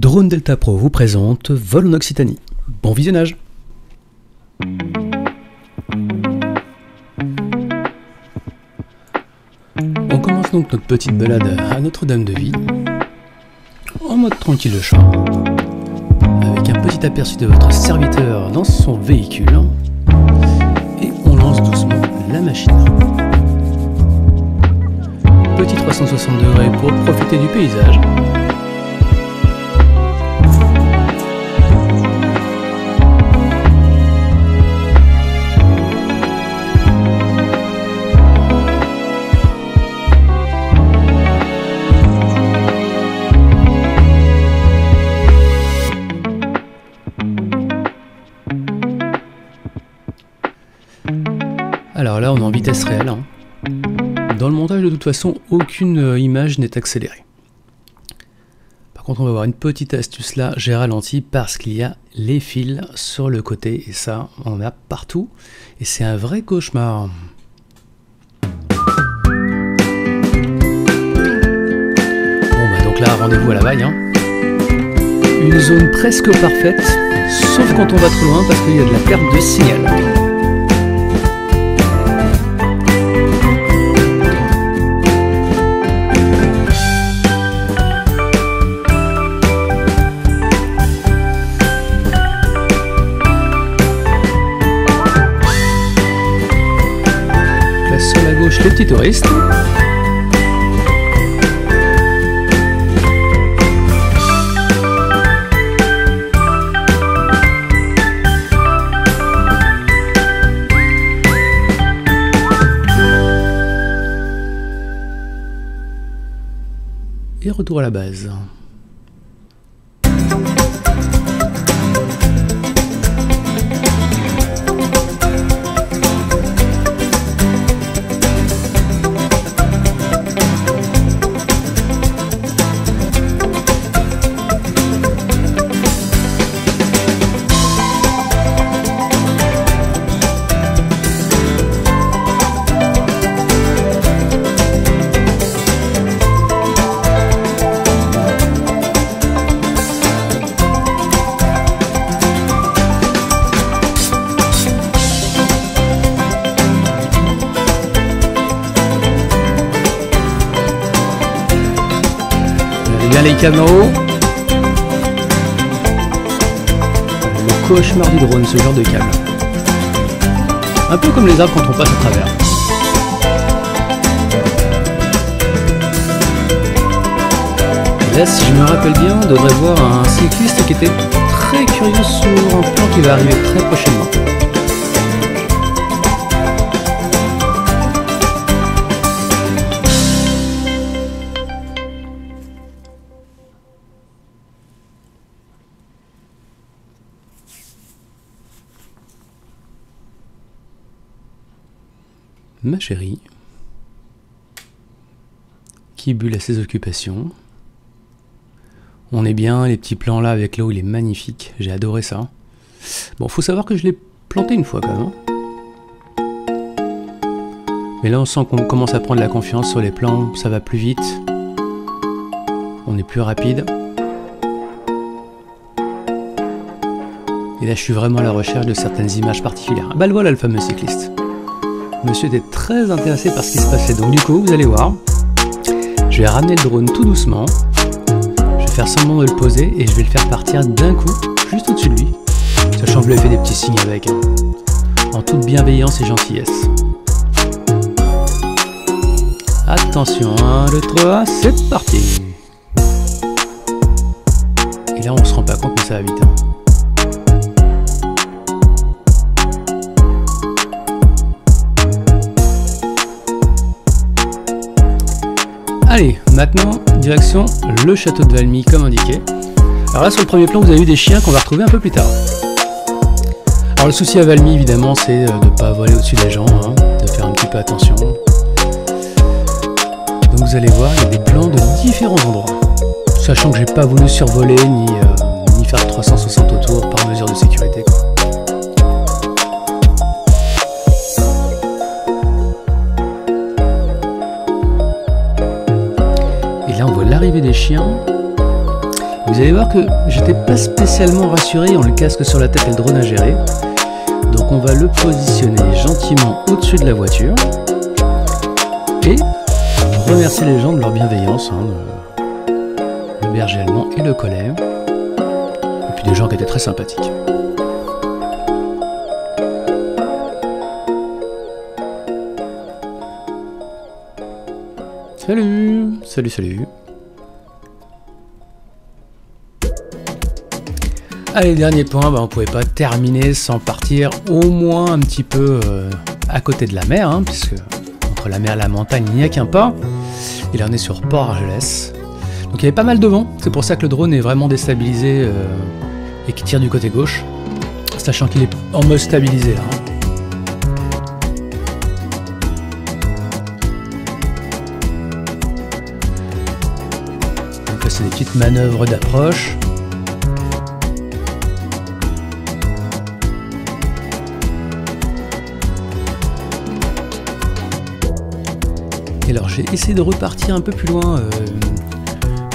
Drone Delta Pro vous présente Vol en Occitanie. Bon visionnage. On commence donc notre petite balade à Notre-Dame-de-Vie, en mode tranquille de chat, avec un petit aperçu de votre serviteur dans son véhicule, et on lance doucement la machine. Petit 360 degrés pour profiter du paysage. Alors là, on est en vitesse réelle. Dans le montage, de toute façon, aucune image n'est accélérée. Par contre, on va avoir une petite astuce là. J'ai ralenti parce qu'il y a les fils sur le côté. Et ça, on en a partout. Et c'est un vrai cauchemar. Bon, bah donc là, rendez-vous à la vaille. Une zone presque parfaite, sauf quand on va trop loin parce qu'il y a de la perte de signal. Sur la gauche, les petits touristes. Et retour à la base. Bien les câbles en haut. Le cauchemar du drone, ce genre de câble. Un peu comme les arbres quand on passe à travers. Et là, si je me rappelle bien, on devrait voir un cycliste qui était très curieux sur un plan qui va arriver très prochainement. Ma chérie, qui bulle à ses occupations. On est bien, les petits plans là avec l'eau, il est magnifique, j'ai adoré ça. Bon, faut savoir que je l'ai planté une fois quand même. Mais là on sent qu'on commence à prendre la confiance sur les plans, ça va plus vite. On est plus rapide. Et là je suis vraiment à la recherche de certaines images particulières. Bah le voilà le fameux cycliste. Monsieur était très intéressé par ce qui se passait, donc du coup, vous allez voir, je vais ramener le drone tout doucement, je vais faire semblant de le poser et je vais le faire partir d'un coup, juste au-dessus de lui, sachant que je lui ai fait des petits signes avec, en toute bienveillance et gentillesse. Attention, 1, 2, 3, c'est parti. Et là, on se rend pas compte, mais ça va vite. Allez, maintenant, direction le château de Valmy, comme indiqué. Alors là, sur le premier plan, vous avez eu des chiens qu'on va retrouver un peu plus tard. Alors le souci à Valmy, évidemment, c'est de ne pas voler au-dessus des gens, de faire un petit peu attention. Donc vous allez voir, il y a des plans de différents endroits. Sachant que j'ai pas voulu survoler, ni faire 360 autour par mesure de sécurité, quoi. Et là on voit l'arrivée des chiens. Vous allez voir que j'étais pas spécialement rassuré en le casque sur la tête et le drone à gérer. Donc on va le positionner gentiment au-dessus de la voiture. Et remercier les gens de leur bienveillance, hein, le berger allemand et le collet. Et puis des gens qui étaient très sympathiques. Salut, salut, salut. Allez, dernier point, on ne pouvait pas terminer sans partir au moins un petit peu à côté de la mer, hein, puisque entre la mer et la montagne, il n'y a qu'un pas. Et là, on est sur Port Argelès. Donc il y avait pas mal de vent, c'est pour ça que le drone est vraiment déstabilisé et qui tire du côté gauche, sachant qu'il est en mode stabilisé là. Hein. Donc là, c'est des petites manœuvres d'approche. Alors j'ai essayé de repartir un peu plus loin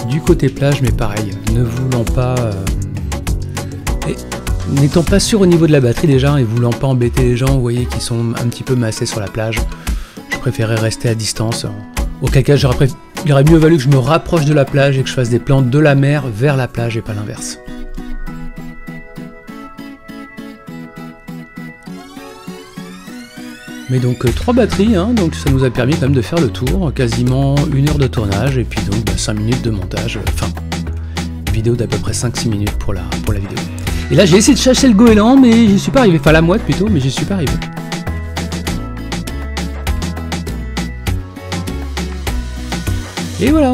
du côté plage, mais pareil, ne voulant pas, n'étant pas sûr au niveau de la batterie déjà, et voulant pas embêter les gens, vous voyez, qui sont un petit peu massés sur la plage, je préférais rester à distance. Auquel cas, il aurait mieux valu que je me rapproche de la plage et que je fasse des plans de la mer vers la plage et pas l'inverse. Mais donc 3 batteries, hein, donc ça nous a permis quand même de faire le tour, quasiment 1 heure de tournage et puis donc 5 minutes de montage, enfin vidéo d'à peu près 5-6 minutes pour la vidéo. Et là j'ai essayé de chasser le goéland mais j'y suis pas arrivé, enfin la mouette plutôt, mais j'y suis pas arrivé. Et voilà.